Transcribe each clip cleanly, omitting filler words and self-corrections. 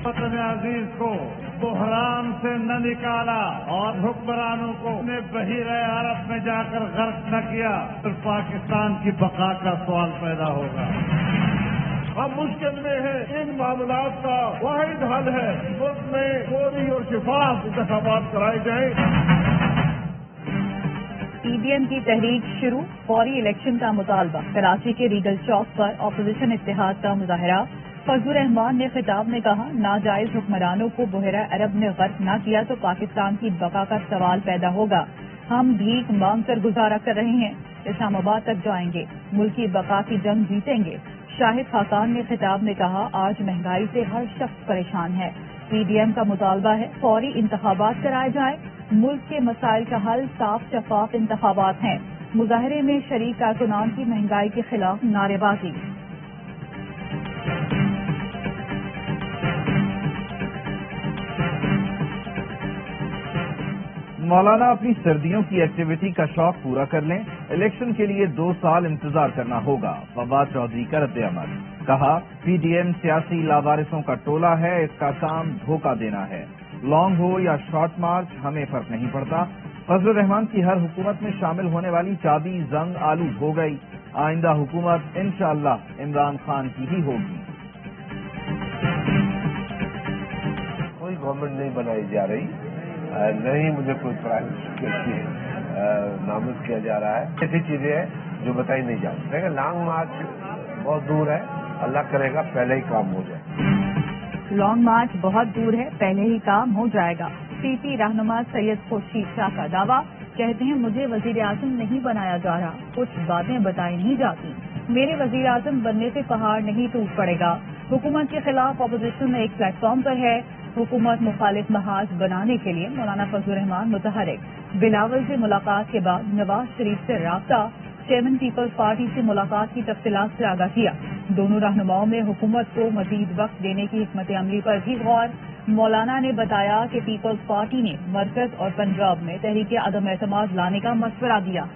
वतन अजीज को बहरान से न निकाला और हुक्मरानों को ने बहीरे अरब में जाकर गर्क न किया तो पाकिस्तान की बका का सवाल पैदा होगा। हम मुश्किल में हैं, इन मामलात का वाहिद हल है मुल्क में फौरी और शिफाफ इंतखाबात कराए जाएं। पीडीएम की तहरीक शुरू, फौरी इलेक्शन का मुतालबा। कराची के रीगल चौक पर अपोजिशन इत्तेहाद का मुजाहरा। फजलुर रहमान ने खिताब में कहा, नाजायज हुक्मरानों को बहरा अरब ने गर्क न किया तो पाकिस्तान की बका का सवाल पैदा होगा। हम भीख मांग कर गुजारा कर रहे हैं, इस्लामाबाद तक जाएंगे, मुल्क की बका की जंग जीतेंगे। शाहिद खाकान ने खिताब में कहा, आज महंगाई से हर शख्स परेशान है। पीडीएम का मुतालबा है फौरी इंतखाबात कराए जाए, मुल्क के मसाइल का हल साफ शफाफ इंतखाबात हैं। मुजाहरे में शरीक कारकुनान की महंगाई के खिलाफ नारेबाजी। मौलाना अपनी सर्दियों की एक्टिविटी का शौक पूरा कर लें, इलेक्शन के लिए 2 साल इंतजार करना होगा। फवाद चौधरी का रद्द-ए-अमल। कहा, पीडीएम सियासी लावारिसों का टोला है, इसका काम धोखा देना है। लॉन्ग हो या शॉर्ट मार्च हमें फर्क नहीं पड़ता। फजलुर रहमान की हर हुकूमत में शामिल होने वाली चाबी जंग आलू हो गई। आइंदा हुकूमत इंशाअल्लाह इमरान खान की ही होगी। कोई गवर्नमेंट नहीं बनाई जा रही, नहीं मुझे कोई प्राइम मिनिस्टर नामजद किया जा रहा है। ऐसी चीजें हैं जो बताई नहीं जा सकती। लॉन्ग मार्च बहुत दूर है, अल्लाह करेगा पहले ही काम हो जाए। लॉन्ग मार्च बहुत दूर है, पहले ही काम हो जाएगा। पीपी रहनुमा सैयद खुर्शीद शाह का दावा। कहते हैं, मुझे वजीर आजम नहीं बनाया जा रहा, कुछ बातें बताई नहीं जाती। मेरे वजीर आजम बनने से पहाड़ नहीं टूट पड़ेगा। हुकूमत के खिलाफ अपोजिशन एक प्लेटफॉर्म पर है। हुकूमत मुखालिफ महाज बनाने के लिए मौलाना फजलुर रहमान मुतहरिक। बिलावल से मुलाकात के बाद नवाज शरीफ से राब्ता। चेयरमैन पीपल्स पार्टी से मुलाकात की तफसीलात से आगाह किया। दोनों रहनुमाओं में हुकूमत को मजीद वक्त देने की हिकमत अमली पर भी गौर। मौलाना ने बताया कि पीपल्स पार्टी ने मरकज और पंजाब में तहरीक अदम एतमाद लाने का मशवरा दिया।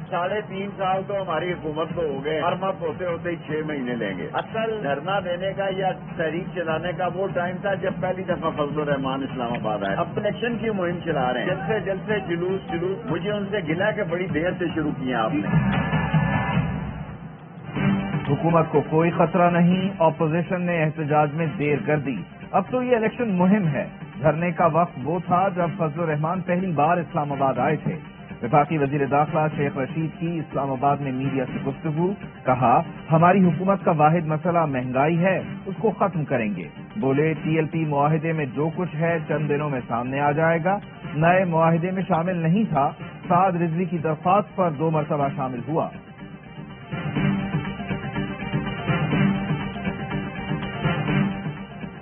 साढ़े 3 साल तो हमारी हुकूमत को हो गए, हर मत होते होते ही 6 महीने लेंगे। असल धरना देने का या तहरीक चलाने का वो टाइम था जब पहली दफा फजलुर रहमान इस्लामाबाद आए। अब इलेक्शन की मुहिम चला रहे हैं, जल्द से जुलूस। मुझे उनसे गिला कि बड़ी देर से शुरू किया आपने। हुकूमत को कोई खतरा नहीं, अपोजिशन ने एहतजाज में देर कर दी। अब तो ये इलेक्शन मुहिम है। धरने का वक्त वो था जब फजलुर रहमान पहली बार इस्लामाबाद आए थे। वफाकी वजीर दाखिला शेख रशीद की इस्लामाबाद में मीडिया से गुफ्तगू। कहा, हमारी हुकूमत का वाहिद मसला महंगाई है, उसको खत्म करेंगे। बोले, टीएलपी मुआहिदे में जो कुछ है चंद दिनों में सामने आ जाएगा। नए मुआहिदे में शामिल नहीं था, साद रिजवी की दरख्वास्त पर 2 मरतबा शामिल हुआ।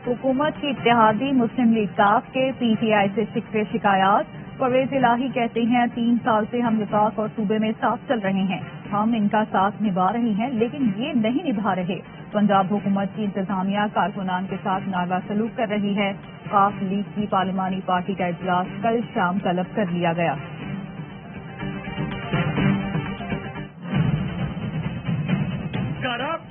हुकूमत की इत्तेहादी मुस्लिम लीग साफ के पीटीआई से शिकवे शिकायत। परवेज इलाही कहते हैं, 3 साल से हम विफाक और सूबे में साथ चल रहे हैं, हम इनका साथ निभा रहे हैं, लेकिन ये नहीं निभा रहे। पंजाब हुकूमत की इंतजामिया कारकुनान के साथ नागा सलूक कर रही है। काफ लीग की पार्लिमानी पार्टी का इजलास कल शाम तलब कर लिया गया।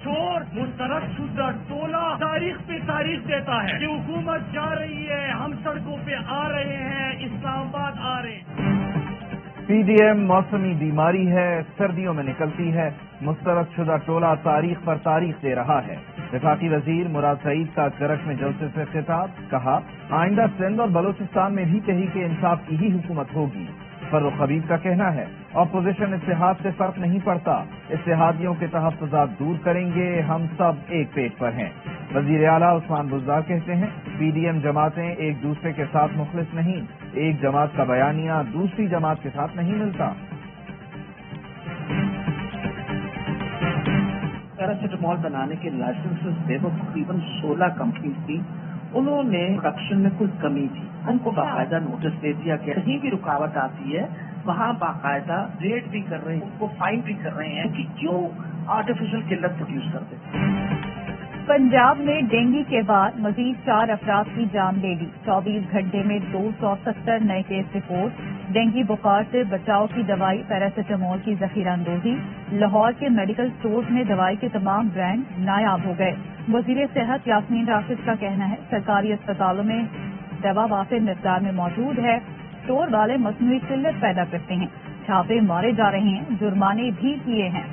चोर मुस्तरद शुदा टोला तारीख पे तारीख देता है कि हुकूमत जा रही है, हम सड़कों पे आ रहे हैं, इस्लामाबाद आ रहे हैं। पीडीएम मौसमी बीमारी है, सर्दियों में निकलती है। मुस्तरद शुदा टोला तारीख पर तारीख दे रहा है। वफाकी वजीर मुराद सईद का करक में जलसे से खिताब। कहा, आइंदा सिंध और बलूचिस्तान में भी तहरीक इंसाफ की ही हुकूमत होगी। फर्रुख हबीब का कहना है, अपोजिशन इत्तेहाद से फर्क नहीं पड़ता, इत्तेहादियों के तहफ्फुज़ात दूर करेंगे, हम सब एक पेज पर हैं। वजीर आला उस्मान बुज़दार कहते हैं, पीडीएम जमातें एक दूसरे के साथ मुखलिस नहीं, एक जमात का बयानिया दूसरी जमात के साथ नहीं मिलता। पैरासिटामॉल बनाने के लाइसेंसेस थे वो तकरीबन 16 कंपनीज थी। उन्होंने प्रोडक्शन में कोई कमी थी, उनको बाकायदा नोटिस दे दिया गया। कहीं भी रुकावट आती है वहाँ बाकायदा रेड भी कर रहे हैं, उनको फाइन भी कर रहे हैं कि क्यों आर्टिफिशियल किल्लत प्रोड्यूस करते हैं। पंजाब में डेंगू के बाद मजीद 4 अफराद की जान ले ली। 24 घंटे में 270 नए केस रिपोर्ट। डेंगू बुखार से बचाव की दवाई पैरासिटामोल की जखीरा अंदोजी। लाहौर के मेडिकल स्टोर्स में दवाई के तमाम ब्रांड नायाब हो गए। वजीर सेहत यास्मीन राशिद का कहना है सरकारी अस्पतालों में दवा वाफिर मिकदार में मौजूद है। स्टोर वाले मसनूई किल्लत पैदा करते हैं। छापे मारे जा रहे हैं, जुर्माने भी किए हैं।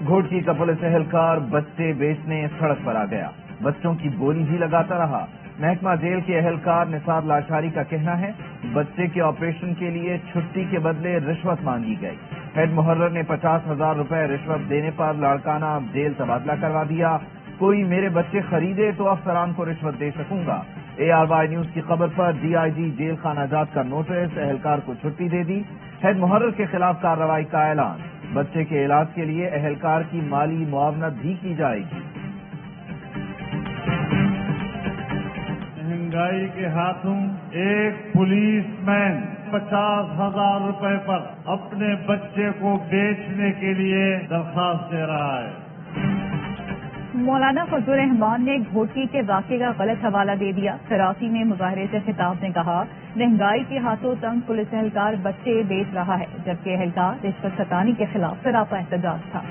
घोटकी का पुलिस एहलकार बच्चे बेचने सड़क पर आ गया। बच्चों की बोली भी लगाता रहा। महकमा जेल के एहलकार निसार लाशारी का कहना है बच्चे के ऑपरेशन के लिए छुट्टी के बदले रिश्वत मांगी गई। हेड मुहर्रर ने 50,000 रुपए रिश्वत देने पर लड़काना जेल तबादला करवा दिया। कोई मेरे बच्चे खरीदे तो अफसरान को रिश्वत दे सकूंगा। ARY न्यूज की खबर पर DIG जेल खाना जात का नोटिस, एहलकार को छुट्टी दे दी। हेड मुहर्रर के खिलाफ कार्रवाई का ऐलान। बच्चे के इलाज के लिए एहलकार की माली मुआवनत भी की जाएगी। महंगाई के हाथों एक पुलिसमैन 50,000 रुपए पर अपने बच्चे को बेचने के लिए दरखास्त दे रहा है। मौलाना फजल रहमान ने घोटकी के वाक़े का गलत हवाला दे दिया। कराची में मुजाहरे से खिताब में कहा महंगाई के हाथों तंग पुलिस एहलकार बच्चे बेच रहा है, जबकि एहलकार रिश्वत सतानी के खिलाफ सरापा एहतजाज था।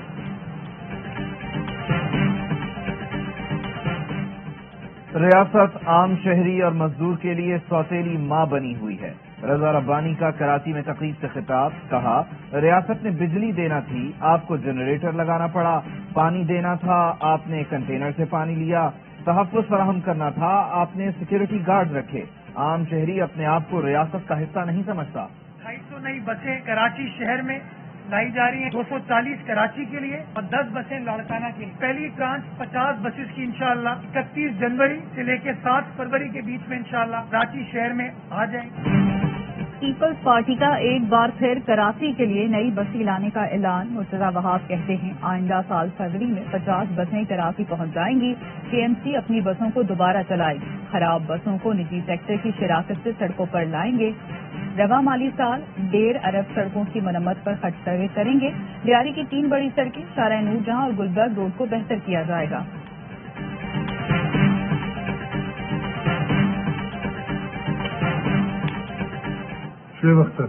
रियासत आम शहरी और मजदूर के लिए सौतेली मां बनी हुई है। रजा रब्बानी का कराची में तकरीब से खिताब, कहा रियासत ने बिजली देना थी, आपको जनरेटर लगाना पड़ा। पानी देना था, आपने कंटेनर से पानी लिया। तहफ़्फ़ुज़ फराहम करना था, आपने सिक्योरिटी गार्ड रखे। आम शहरी अपने आप को रियासत का हिस्सा नहीं समझता। 250 नई बसें कराची शहर में लाई जा रही हैं, 240 कराची के लिए और 10 बसें लाड़काना के लिए। पहली ट्रांच 50 बसेस की इंशाअल्लाह 31 जनवरी से लेकर 7 फरवरी के बीच में इंशाअल्लाह कराची शहर में आ जाएंगे। पीपल्स पार्टी का एक बार फिर कराची के लिए नई बसें लाने का ऐलान। मुर्तजा वहाब कहते हैं आइंदा साल फरवरी में 50 बसें कराची पहुंच जाएंगी। KMC अपनी बसों को दोबारा चलाएगी। खराब बसों को निजी सेक्टर की शराकत से सड़कों पर लाएंगे। रवा माली साल 1.5 अरब सड़कों की मरम्मत पर खर्च करेंगे। लियारी की 3 बड़ी सड़कें शारा नूरजहां और गुलबर्ग रोड को बेहतर किया जाएगा। Shoaib Akhtar,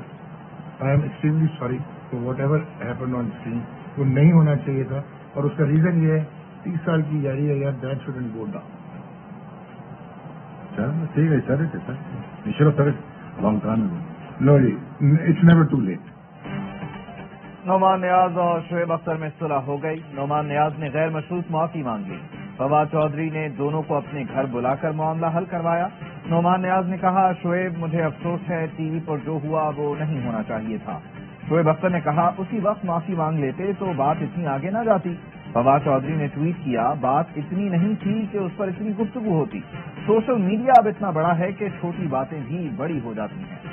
I am extremely sorry for what ever happened on screen. वो नहीं होना चाहिए था और उसका रीजन ये है 30 साल की जारी है यार, दैट शुडंट गो डाउन। ठीक है sir, you should have said long time ago. No जी, it's never too late. Noman Niaz और शुएब अख्तर में सुलह हो गई। नोमान नियाज ने गैर मशरूत माफी मांग ली। फवाद चौधरी ने दोनों को अपने घर बुलाकर मामला हल करवाया। नोमान नियाज ने कहा शुएब मुझे अफसोस है, टीवी पर जो हुआ वो नहीं होना चाहिए था। शुएब अख्तर ने कहा उसी वक्त माफी मांग लेते तो बात इतनी आगे न जाती। फवाद चौधरी ने ट्वीट किया बात इतनी नहीं थी कि उस पर इतनी गुफ्तगू होती। सोशल मीडिया अब इतना बड़ा है कि छोटी बातें भी बड़ी हो जाती हैं।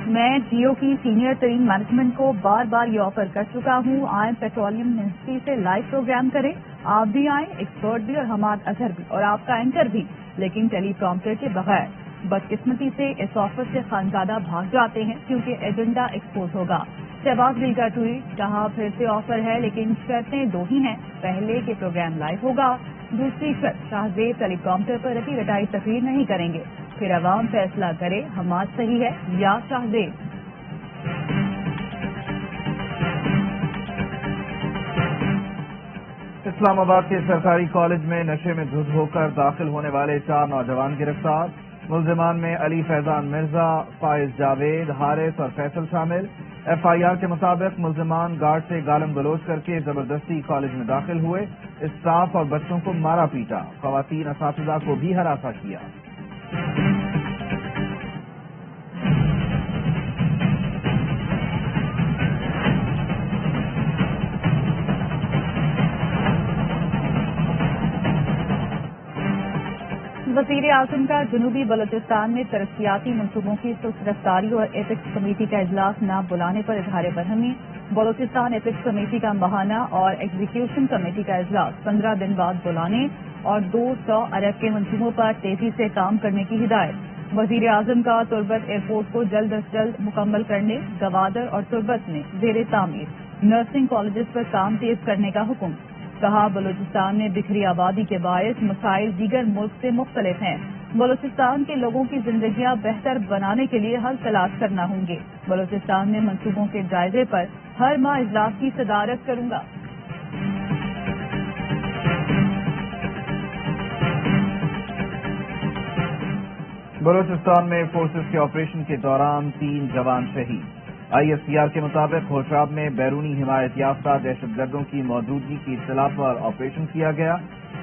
मैं जियो की सीनियर तरीन मैनेजमेंट को बार बार ये ऑफर कर चुका हूँ, आए पेट्रोलियम मिनिस्ट्री से लाइव प्रोग्राम करें। आप भी आए, एक्सपर्ट भी और हमाद अजहर भी और आपका एंकर भी, लेकिन टेलीप्रॉम्प्टर के बगैर। बदकिस्मती से इस ऑफर से खानजादा भाग जाते हैं क्योंकि एजेंडा एक्सपोज होगा। शहबाज गिल का ट्वीट, कहा फिर से ऑफर है लेकिन शर्तें 2 ही हैं। पहले के प्रोग्राम लाइव होगा, दूसरी शर्त शाहजेब टेलीप्रॉम्प्टर पर रटी रटाई तकरीर नहीं करेंगे। फिर अवाम फैसला करे हमाद सही है या शाहजेब। इस्लामाबाद के सरकारी कॉलेज में नशे में धुत होकर दाखिल होने वाले 4 नौजवान गिरफ्तार। मुलजिमान में अली फैजान मिर्जा, फाइज जावेद, हारिस और फैसल शामिल। FIR के मुताबिक मुलजिमान गार्ड से गालम गलोच करके जबरदस्ती कॉलेज में दाखिल हुए। स्टाफ और बच्चों को मारा पीटा। खवातीन असातिज़ा को भी हरासा किया। वज़ीर आज़म का जनूबी बलोचिस्तान में तरक्याती मनसूबों की सुस्त रफ्तारी और एथिक्स कमेटी का इजलास न बुलाने पर इजहार बरहमी। बलोचिस्तान एथिक्स कमेटी का माहाना और एग्जीक्यूशन कमेटी का इजलास 15 दिन बाद बुलाने और 200 अरब के मंसूबों पर तेजी से काम करने की हिदायत। वजीर आजम का तुर्बत एयरपोर्ट को जल्द अज जल्द मुकम्मल करने, गवादर और तुर्बत में जेर तामीर नर्सिंग कॉलेजेस पर काम तेज करने का हुक्म। कहा, बलूचिस्तान में बिखरी आबादी के बायस मसाइल दीगर मुल्क से मुख्तलिफ हैं। बलूचिस्तान के लोगों की जिंदगियां बेहतर बनाने के लिए हल तलाश करना होंगे। बलूचिस्तान में मंसूबों के जायजे पर हर माह इजलास की सदारत करूंगा। बलूचिस्तान में फोर्सेस के ऑपरेशन के दौरान 3 जवान शहीद। ISPR के मुताबिक खोशाब में बैरूनी हिमायत याफ्ता दहशतगर्दों की मौजूदगी की इत्तला पर ऑपरेशन किया गया।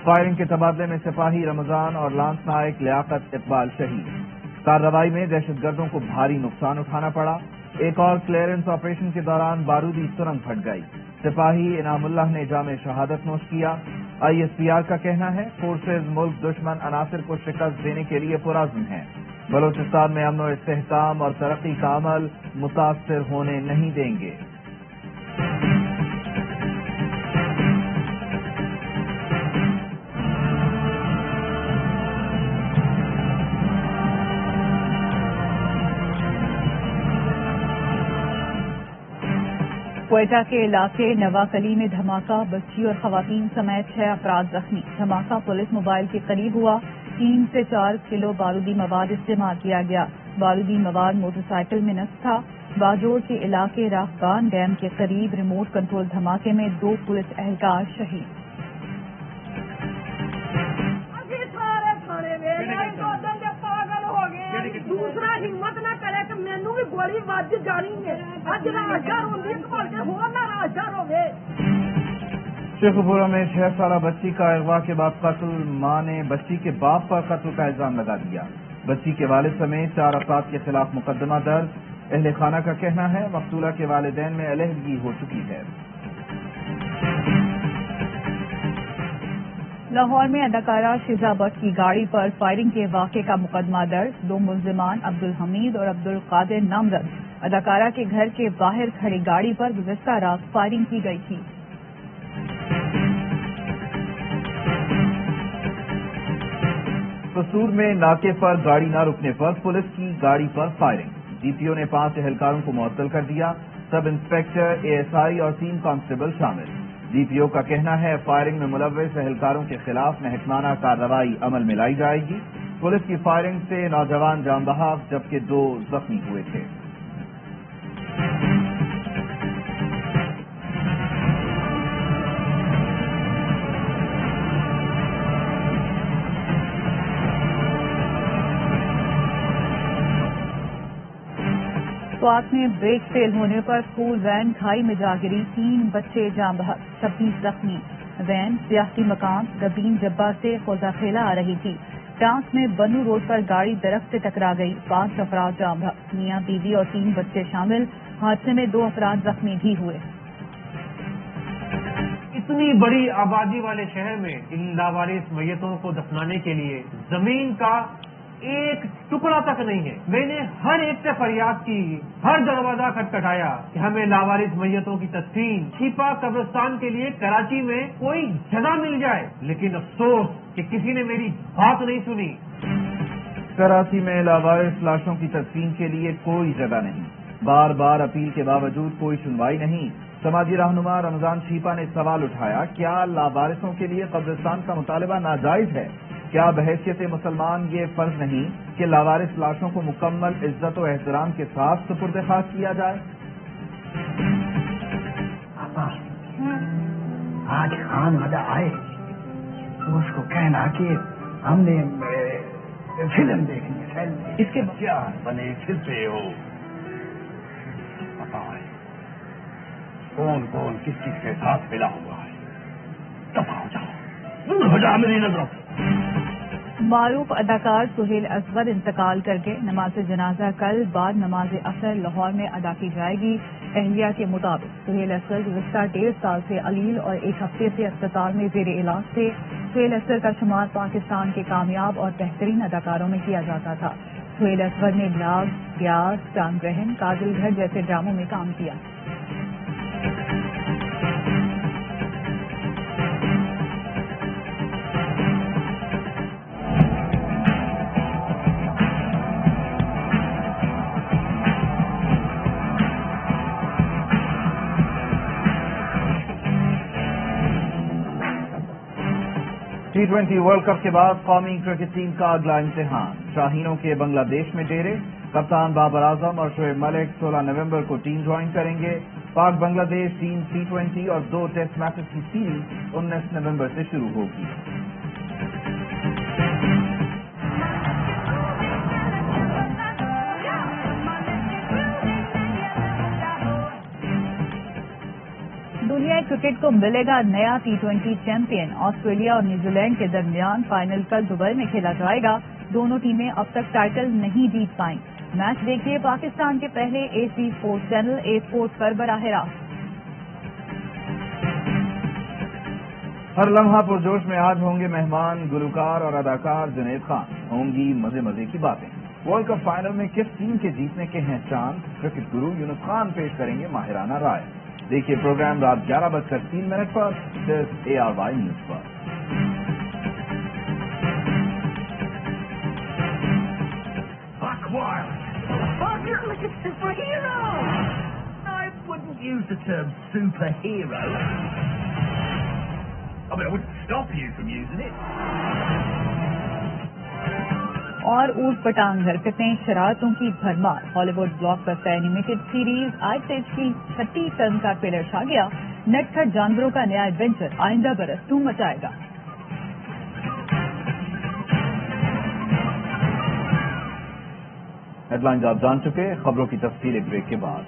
फायरिंग के तबादले में सिपाही रमजान और लांस नायक लियाकत इकबाल शहीद। कार्रवाई में दहशतगर्दों को भारी नुकसान उठाना पड़ा। एक और क्लियरेंस ऑपरेशन के दौरान बारूदी सुरंग फट गई। सिपाही इनामुल्लाह ने जामे शहादत नोश किया। ISPR का कहना है, फोर्सेज मुल्क दुश्मन अनासिर को शिकस्त देने के लिए पुरअज़्म हैं। बलूचिस्तान में अमन और इस्तेहकाम और तरक्की का अमल मुतासिर होने नहीं देंगे। क्वेटा के इलाके नवाकली में धमाका, बच्ची और खवातीन समेत 6 अफराद जख्मी। धमाका पुलिस मोबाइल के करीब हुआ। 3 से 4 किलो बारूदी मवाद इस्तेमाल किया गया। बारूदी मवाद मोटरसाइकिल में नष्ट था। बाजोर के इलाके राहबान डैम के करीब रिमोट कंट्रोल धमाके में 2 पुलिस एहलकार शहीद। दूसरा हिम्मत न करे कि मैनू भी गोली बज जानी है। अज राशर होंगी तो भल के होर ना राशर होवे। शेखपुरा में 6 साला बच्ची का अगवा के बाद कत्ल। मां ने बच्ची के बाप पर कत्ल का इल्जाम लगा दिया। बच्ची के वालिद समेत 4 अफराद के खिलाफ मुकदमा दर्ज। अहले खाना का कहना है, मकतूला के वालिदैन में अलहदगी हो चुकी है। लाहौर में अदाकारा शिजा भट्ट की गाड़ी पर फायरिंग के वाक़े का मुकदमा दर्ज। 2 मुल्जिमान अब्दुल हमीद और अब्दुल कादिर नामजद। अदाकारा के घर के बाहर खड़ी गाड़ी पर गुज़िश्ता रात फायरिंग की गई थी। कसूर में नाके पर गाड़ी न रुकने पर पुलिस की गाड़ी पर फायरिंग। DPO ने 5 एहलकारों को मुअत्तल कर दिया। सब इंस्पेक्टर, ASI और 3 कांस्टेबल शामिल। DPO का कहना है, फायरिंग में मुलव्विस एहलकारों के खिलाफ महकमाना कार्रवाई अमल में लाई जाएगी। पुलिस की फायरिंग से नौजवान जान बहक जबकि 2 जख्मी हुए थे। स्वात में ब्रेक फेल होने पर स्कूल वैन खाई में जा गिरी। 3 बच्चे जान बहक, 26 जख्मी। वैन सियासी मकाम रबीन जब्बा से खोजाखेला आ रही थी। टांस में बनू रोड पर गाड़ी दरख्त से टकरा गई। 5 अफराद जान बहक, मियां बीवी और 3 बच्चे शामिल। हादसे में 2 अफराद जख्मी भी हुए। इतनी बड़ी आबादी वाले शहर में इन लावारिस मैयतों को दफनाने के लिए जमीन का एक टुकड़ा तक नहीं है। मैंने हर एक से फरियाद की, हर दरवाजा खटखटाया कि हमें लावारिस मैयतों की तदफीन छिपा कब्रिस्तान के लिए कराची में कोई जगह मिल जाए, लेकिन अफसोस कि किसी ने मेरी बात नहीं सुनी। कराची में लावारिस लाशों की तदफीन के लिए कोई जगह नहीं। बार बार अपील के बावजूद कोई सुनवाई नहीं। समाजी रहनुमा रमजान छिपा ने सवाल उठाया, क्या लावारिसों के लिए कब्रिस्तान का मुतालबा नाजायज है? क्या बहैसियत मुसलमान ये फर्ज नहीं कि लावारिस लाशों को मुकम्मल इज्जत और एहतराम के साथ सुपुर्द खास किया जाए? आज खान वाला आए तो उसको कहना कि हमने फिल्म देखनी है। इसके क्या बने फिरते हो? पता है कौन कौन किस किस के साथ मिला हुआ है। दफा हो जाओ, दूर हो जाओ मेरी नजरों से। मारूफ अदाकार सुहेल असगर इंतकाल कर गए। नमाज जनाजा कल बाद नमाज असर लाहौर में अदा की जाएगी। अहलिया के मुताबिक सुहेल असगर गुज़िश्ता 1.5 साल से अलील और 1 हफ्ते से अस्पताल में जेर इलाज थे। सुहेल असगर का शुमार पाकिस्तान के कामयाब और बेहतरीन अदाकारों में किया जाता था। सुहेल असगर ने लाग, प्याज, चांद रहन, काजल घर जैसे ड्रामों में काम किया। T20 वर्ल्ड कप के बाद कौमी क्रिकेट टीम का अगला इम्तिहान। शाहीनों के बांग्लादेश में डेरे। कप्तान बाबर आजम और शोएब मलिक 16 नवंबर को टीम ज्वाइन करेंगे। पाक बांग्लादेश टीम T20 और 2 टेस्ट मैचेस की सीरीज 19 नवंबर से शुरू होगी। दुनिया क्रिकेट को मिलेगा नया T20 चैंपियन। ऑस्ट्रेलिया और न्यूजीलैंड के दरमियान फाइनल कल दुबई में खेला जाएगा। दोनों टीमें अब तक टाइटल नहीं जीत पाईं। मैच देखिए पाकिस्तान के पहले AC sports channel A sports पर बराह रास्त। हर लम्हा पुरजोश में आज होंगे मेहमान गुलकार और अदाकार जुनैद खान। होंगी मजे मजे की बातें। वर्ल्ड कप फाइनल में किस टीम के जीतने के हैं चांद? क्रिकेट गुरु यूनुस खान पेश करेंगे माहिराना राय। देखिए प्रोग्राम रात 11:03 पर सिर्फ ARY न्यूज पर। Oh, you're like a superhero! I wouldn't use the term superhero. I mean, I wouldn't stop you from using it. और ऊट पटांग हरकतें, शरारतों की भरमार। हॉलीवुड ब्लॉकबस्टर एनिमेटेड सीरीज आज से इसकी 6ठी फिल्म का ट्रेलर छा गया। नटखट जानवरों का नया एडवेंचर आइंदा बरस धूम मचाएगा। हेडलाइंस आप जान चुके, खबरों की तफसील एक ब्रेक के बाद।